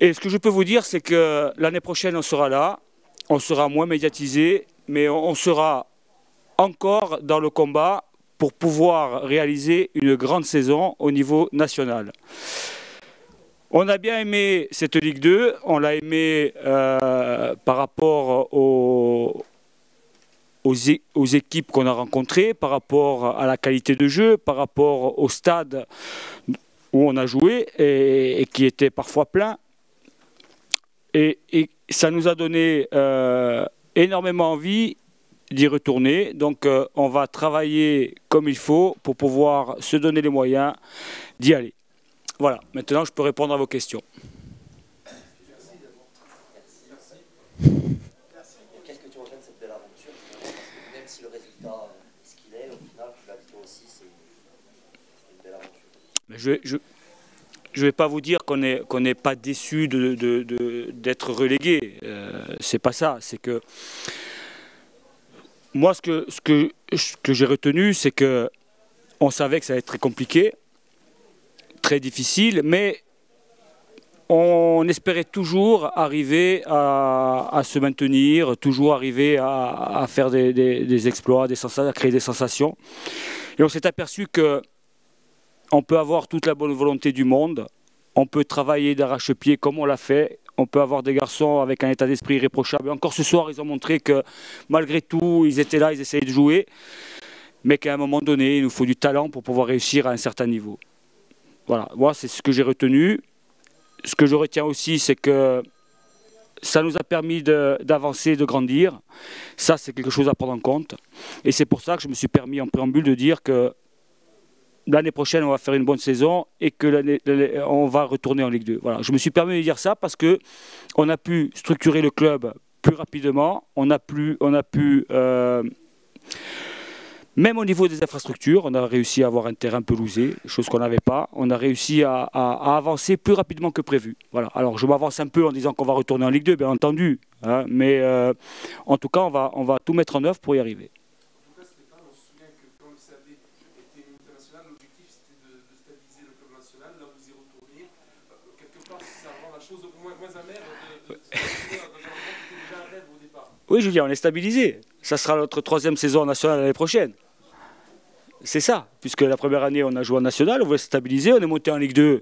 Et ce que je peux vous dire, c'est que l'année prochaine, on sera là, on sera moins médiatisé, mais on sera encore dans le combat pour pouvoir réaliser une grande saison au niveau national. On a bien aimé cette Ligue 2, on l'a aimé par rapport aux équipes qu'on a rencontrées, par rapport à la qualité de jeu, par rapport au stade où on a joué et qui était parfois plein. Et ça nous a donné énormément envie d'y retourner. Donc on va travailler comme il faut pour pouvoir se donner les moyens d'y aller. Voilà, maintenant je peux répondre à vos questions. Qu'est-ce que tu retiens de cette belle aventure? Même si le résultat est ce qu'il est, au final, tu l'as dit toi aussi, c'est une belle aventure. Mais je ne vais pas vous dire qu'on n'est pas déçu d'être relégué. C'est pas ça. C'est que moi, ce que j'ai retenu, c'est que on savait que ça allait être très compliqué, très difficile, mais on espérait toujours arriver à se maintenir, toujours arriver à faire des exploits, à créer des sensations. Et on s'est aperçu que on peut avoir toute la bonne volonté du monde, on peut travailler d'arrache-pied comme on l'a fait, on peut avoir des garçons avec un état d'esprit irréprochable. Et encore ce soir, ils ont montré que malgré tout, ils étaient là, ils essayaient de jouer, mais qu'à un moment donné, il nous faut du talent pour pouvoir réussir à un certain niveau. Voilà, moi c'est ce que j'ai retenu. Ce que je retiens aussi, c'est que ça nous a permis d'avancer, de grandir. Ça, c'est quelque chose à prendre en compte. Et c'est pour ça que je me suis permis en préambule de dire que l'année prochaine, on va faire une bonne saison et qu'on va retourner en Ligue 2. Voilà. Je me suis permis de dire ça parce qu'on a pu structurer le club plus rapidement. On a pu même au niveau des infrastructures, on a réussi à avoir un terrain pelousé, chose qu'on n'avait pas. On a réussi à avancer plus rapidement que prévu. Voilà. Alors je m'avance un peu en disant qu'on va retourner en Ligue 2, bien entendu. Hein, mais en tout cas, on va tout mettre en œuvre pour y arriver. Oui, Julien, on est stabilisé. Ça sera notre 3e saison nationale l'année prochaine. C'est ça, puisque la première année, on a joué en national, on voulait se stabiliser, on est monté en Ligue 2.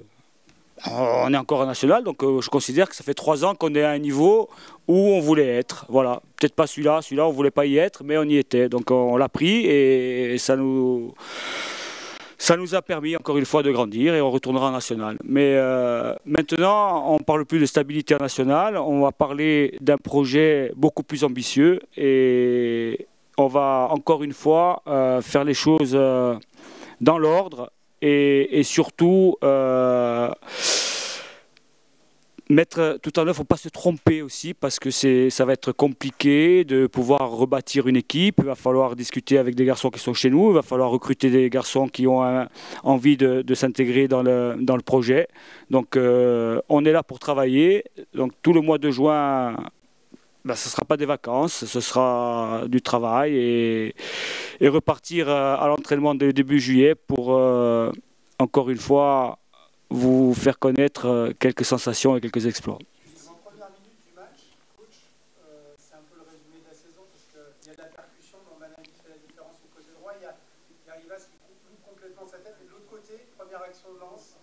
On est encore en national, donc je considère que ça fait 3 ans qu'on est à un niveau où on voulait être. Voilà, peut-être pas celui-là, on ne voulait pas y être, mais on y était. Donc on l'a pris et ça nous a permis encore une fois de grandir et on retournera en national. Mais maintenant, on ne parle plus de stabilité en national, on va parler d'un projet beaucoup plus ambitieux et on va encore une fois faire les choses dans l'ordre et surtout mettre tout en œuvre. Il ne faut pas se tromper aussi parce que ça va être compliqué de pouvoir rebâtir une équipe. Il va falloir discuter avec des garçons qui sont chez nous. Il va falloir recruter des garçons qui ont envie de s'intégrer dans le projet. Donc on est là pour travailler. Donc tout le mois de juin, ce ne sera pas des vacances, ce sera du travail et repartir à l'entraînement dès le début juillet pour encore une fois vous faire connaître quelques sensations et quelques exploits. En première minute du match, coach, c'est un peu le résumé de la saison parce qu'il y a de la percussion, Norman qui fait la différence au côté droit, il y a Rivas qui loupe complètement sa tête et de l'autre côté, première action de lance,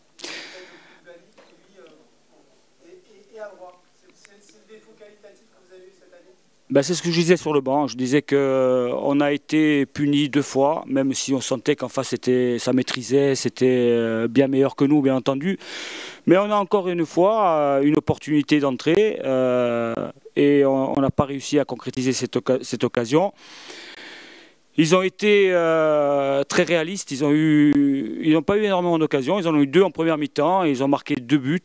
et à droit. C'est le défaut qualitatif que vous avez eu cette année? C'est ce que je disais sur le banc. Je disais qu'on a été puni 2 fois, même si on sentait qu'en face ça maîtrisait, c'était bien meilleur que nous, bien entendu. Mais on a encore une fois une opportunité d'entrée et on n'a pas réussi à concrétiser cette occasion. Ils ont été très réalistes, ils n'ont pas eu énormément d'occasions, ils en ont eu 2 en première mi-temps et ils ont marqué 2 buts.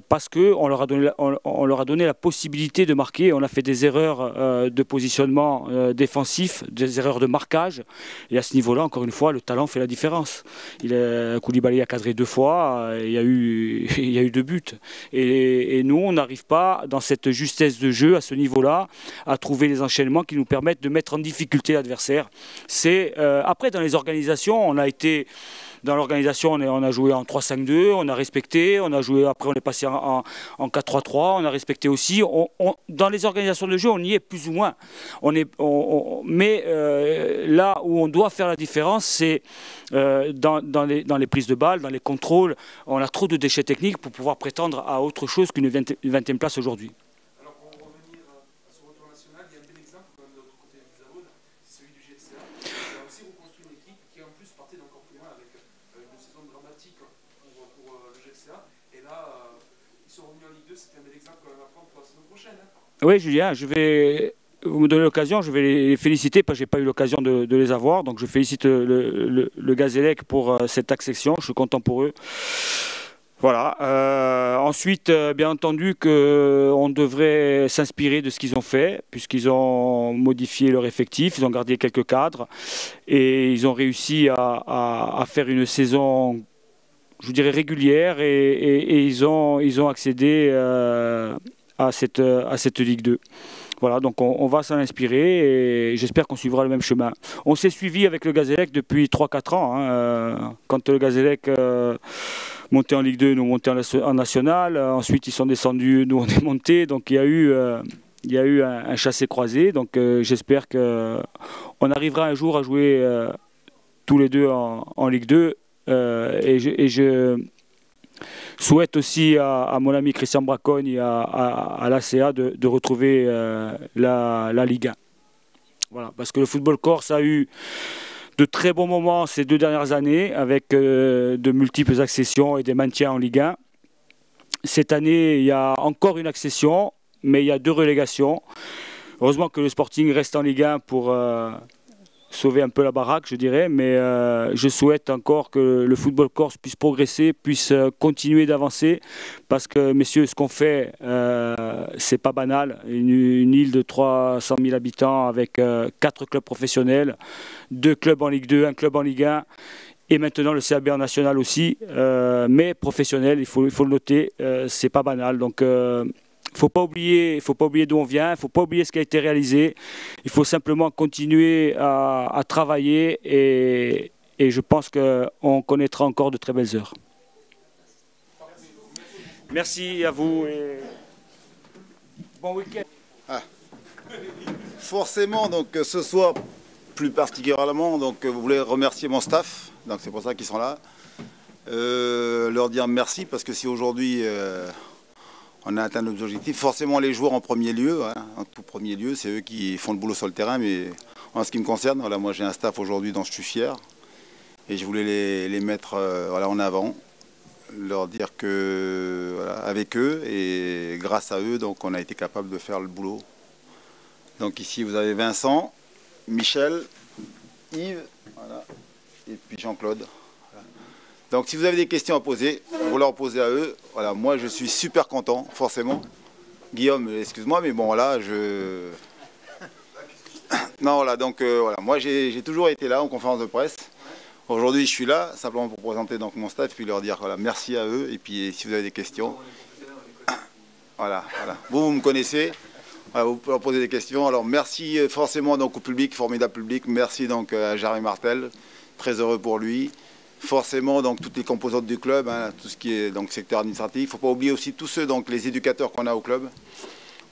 Parce qu'on leur a donné la possibilité de marquer. On a fait des erreurs de positionnement défensif, des erreurs de marquage. Et à ce niveau-là, encore une fois, le talent fait la différence. Koulibaly a cadré 2 fois, il y a eu 2 buts. Et nous, on n'arrive pas, dans cette justesse de jeu, à ce niveau-là, à trouver les enchaînements qui nous permettent de mettre en difficulté l'adversaire. Après, dans les organisations, on a joué en 3-5-2, on a respecté, on a joué après on est passé en 4-3-3, on a respecté aussi. Dans les organisations de jeu, on y est plus ou moins. Mais là où on doit faire la différence, c'est dans les prises de balles, dans les contrôles. On a trop de déchets techniques pour pouvoir prétendre à autre chose qu'une 20e place aujourd'hui. Alors pour revenir à ce retour national, il y a un bel exemple quand même de l'autre côté du Zavod, c'est celui du GFCA. Il a aussi reconstruit une équipe qui en plus partait d'encore plus loin avec une saison dramatique pour le GFCA. Et là, ils sont revenus en Ligue 2, c'était un bel exemple quand même à prendre pour la saison prochaine. Hein. Oui, Julien, vous me donnez l'occasion, je vais les féliciter parce que je n'ai pas eu l'occasion de les avoir. Donc je félicite le Gazélec pour cette accession, je suis content pour eux. Voilà. Ensuite, bien entendu qu'on devrait s'inspirer de ce qu'ils ont fait, puisqu'ils ont modifié leur effectif, ils ont gardé quelques cadres et ils ont réussi à faire une saison, je dirais, régulière et ils ont accédé à cette Ligue 2. Voilà, donc on va s'en inspirer et j'espère qu'on suivra le même chemin. On s'est suivi avec le Gazélec depuis 3-4 ans. Hein, quand le Gazélec montait en Ligue 2, nous montions en National. Ensuite, ils sont descendus, nous on est montés. Donc il y a eu un chassé-croisé. Donc j'espère qu'on arrivera un jour à jouer tous les deux en Ligue 2. Et je souhaite aussi à mon ami Christian Bracogne et à l'ACA de retrouver la Ligue 1. Voilà, parce que le football corse a eu de très bons moments ces 2 dernières années avec de multiples accessions et des maintiens en Ligue 1. Cette année, il y a encore une accession, mais il y a 2 relégations. Heureusement que le Sporting reste en Ligue 1 pour sauver un peu la baraque, je dirais, mais je souhaite encore que le football corse puisse progresser, puisse continuer d'avancer, parce que, messieurs, ce qu'on fait, c'est pas banal. Une île de 300 000 habitants avec 4 clubs professionnels, 2 clubs en Ligue 2, 1 club en Ligue 1, et maintenant le CAB en national aussi, mais professionnel, il faut le noter, c'est pas banal. Donc, il ne faut pas oublier d'où on vient, il ne faut pas oublier ce qui a été réalisé. Il faut simplement continuer à travailler et je pense qu'on connaîtra encore de très belles heures. Merci à vous et bon week-end. Ah. Forcément, donc ce soir, plus particulièrement, donc vous voulez remercier mon staff, donc c'est pour ça qu'ils sont là. Leur dire merci parce que si aujourd'hui on a atteint nos objectifs, forcément les joueurs en premier lieu, hein, en tout premier lieu, c'est eux qui font le boulot sur le terrain, mais en ce qui me concerne, voilà, moi j'ai un staff aujourd'hui dont je suis fier et je voulais les mettre voilà, en avant, leur dire que voilà, avec eux et grâce à eux, donc on a été capable de faire le boulot. Donc ici vous avez Vincent, Michel, Yves, voilà, et puis Jean-Claude. Donc si vous avez des questions à poser, vous leur posez à eux. Voilà, moi je suis super content, forcément. Guillaume, excuse-moi, mais bon là, non, voilà, donc voilà, moi j'ai toujours été là en conférence de presse. Aujourd'hui je suis là, simplement pour présenter donc mon staff et puis leur dire voilà, merci à eux. Et puis si vous avez des questions, voilà. Vous me connaissez, voilà, vous pouvez leur poser des questions. Alors merci forcément donc au public, formidable public. Merci donc à Jérémy Martel, très heureux pour lui. Forcément, donc toutes les composantes du club, hein, tout ce qui est donc secteur administratif. Il ne faut pas oublier aussi tous ceux, donc les éducateurs qu'on a au club.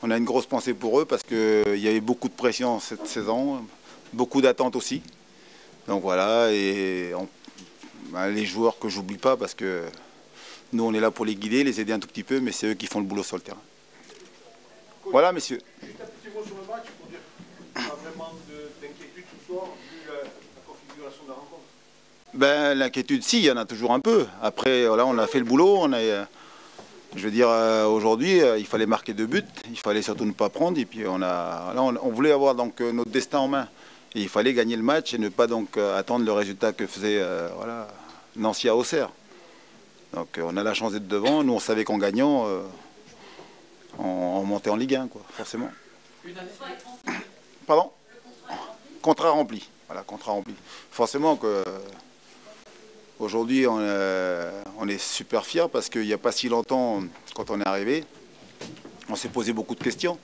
On a une grosse pensée pour eux parce qu'il y avait beaucoup de pression cette saison, beaucoup d'attentes aussi. Donc voilà, et les joueurs que j'oublie pas parce que nous on est là pour les guider, les aider un tout petit peu, mais c'est eux qui font le boulot sur le terrain. Voilà, messieurs. Juste un petit mot sur le match pour dire qu'il n'y a pas vraiment d'inquiétude ce soir vu la configuration de la rencontre. Ben, l'inquiétude, si, il y en a toujours un peu. Après, voilà, on a fait le boulot. Je veux dire, aujourd'hui, il fallait marquer 2 buts. Il fallait surtout ne pas prendre. Et puis, on voulait avoir donc, notre destin en main. Et il fallait gagner le match et ne pas donc, attendre le résultat que faisait voilà, Nancy à Auxerre. Donc, on a la chance d'être devant. Nous, on savait qu'en gagnant, on montait en Ligue 1, quoi, forcément. Pardon ? Contrat rempli. Voilà, contrat rempli. Forcément que... Aujourd'hui, on est super fiers parce qu'il n'y a pas si longtemps, quand on est arrivé, on s'est posé beaucoup de questions.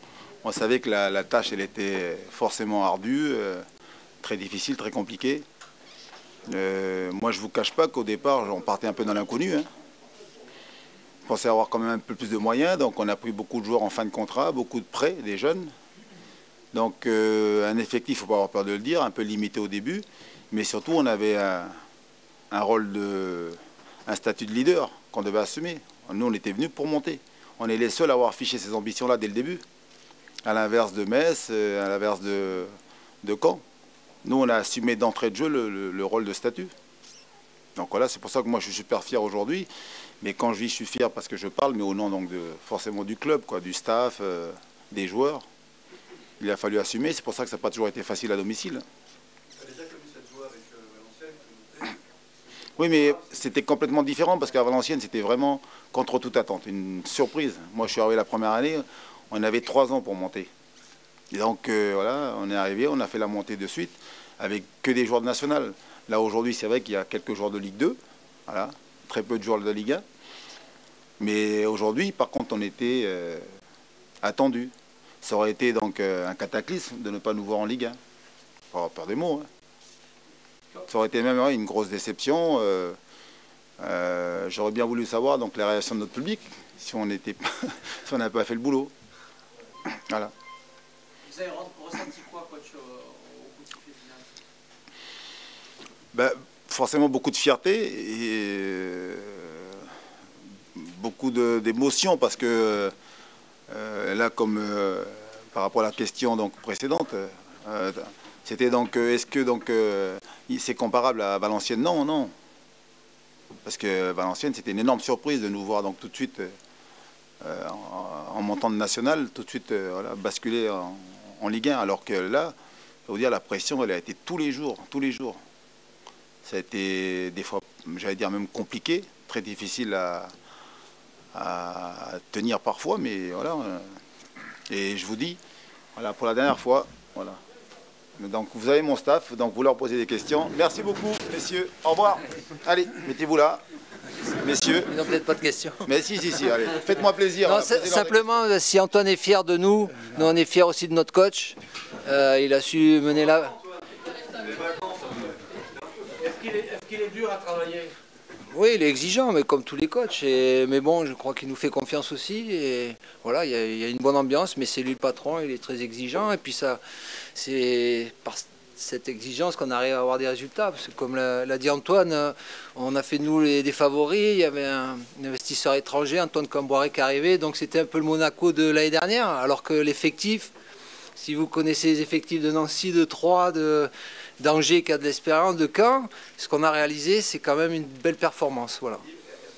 On savait que la tâche, elle était forcément ardue, très difficile, très compliquée. Moi, je ne vous cache pas qu'au départ, on partait un peu dans l'inconnu. Hein. pensait avoir quand même un peu plus de moyens, donc on a pris beaucoup de joueurs en fin de contrat, beaucoup de prêts, des jeunes. Donc un effectif, il ne faut pas avoir peur de le dire, un peu limité au début, mais surtout on avait un rôle un statut de leader qu'on devait assumer. Nous on était venus pour monter. On est les seuls à avoir affiché ces ambitions-là dès le début, à l'inverse de Metz, à l'inverse de Caen. Nous on a assumé d'entrée de jeu le rôle de statut. Donc voilà, c'est pour ça que moi je suis super fier aujourd'hui. Mais quand je dis je suis fier parce que je parle, mais au nom donc forcément du club, quoi, du staff, des joueurs. Il a fallu assumer, c'est pour ça que ça n'a pas toujours été facile à domicile. Tu as déjà connu cette joie avec Valenciennes? Oui, mais c'était complètement différent parce qu'à Valenciennes, c'était vraiment contre toute attente, une surprise. Moi, je suis arrivé la première année, on avait 3 ans pour monter. Et donc, voilà, on est arrivé, on a fait la montée de suite avec que des joueurs de national. Là, aujourd'hui, c'est vrai qu'il y a quelques joueurs de Ligue 2, voilà, très peu de joueurs de Ligue 1. Mais aujourd'hui, par contre, on était attendus. Ça aurait été donc un cataclysme de ne pas nous voir en Ligue 1. Pas avoir peur des mots. Hein. Ça aurait été même une grosse déception. J'aurais bien voulu savoir donc, les réactions de notre public si on n'avait pas fait le boulot. Voilà. Vous avez ressenti quoi, coach, au coup de sifflet final? Ben, forcément beaucoup de fierté et beaucoup d'émotion parce que là, comme par rapport à la question donc, précédente, c'était donc, est-ce que donc c'est comparable à Valenciennes? Non, non. Parce que Valenciennes, c'était une énorme surprise de nous voir donc tout de suite en montant de national, tout de suite voilà, basculer en Ligue 1. Alors que là, je vais vous dire, la pression, elle a été tous les jours, tous les jours. Ça a été des fois, j'allais dire même compliqué, très difficile à tenir parfois, mais voilà. Et je vous dis, voilà, pour la dernière fois, voilà. Donc vous avez mon staff, donc vous leur posez des questions. Merci beaucoup, messieurs. Au revoir. Allez, mettez-vous là, messieurs. Ils n'ont peut-être pas de questions. Mais si, allez. Faites-moi plaisir. Non, simplement, si Antoine est fier de nous, nous on est fiers aussi de notre coach. Il a su mener la... Est-ce qu'il est dur à travailler? Oui, il est exigeant, mais comme tous les coachs. Mais bon, je crois qu'il nous fait confiance aussi. Et voilà, il y a une bonne ambiance, mais c'est lui le patron, il est très exigeant. Et puis c'est par cette exigence qu'on arrive à avoir des résultats. Parce que comme l'a dit Antoine, on a fait nous des favoris. Il y avait un investisseur étranger, Antoine Camboiré, qui est arrivé. Donc c'était un peu le Monaco de l'année dernière. Alors que l'effectif, si vous connaissez les effectifs de Nancy, de Troyes, d'Angers qui a de l'expérience, de Caen, ce qu'on a réalisé, c'est quand même une belle performance. Voilà.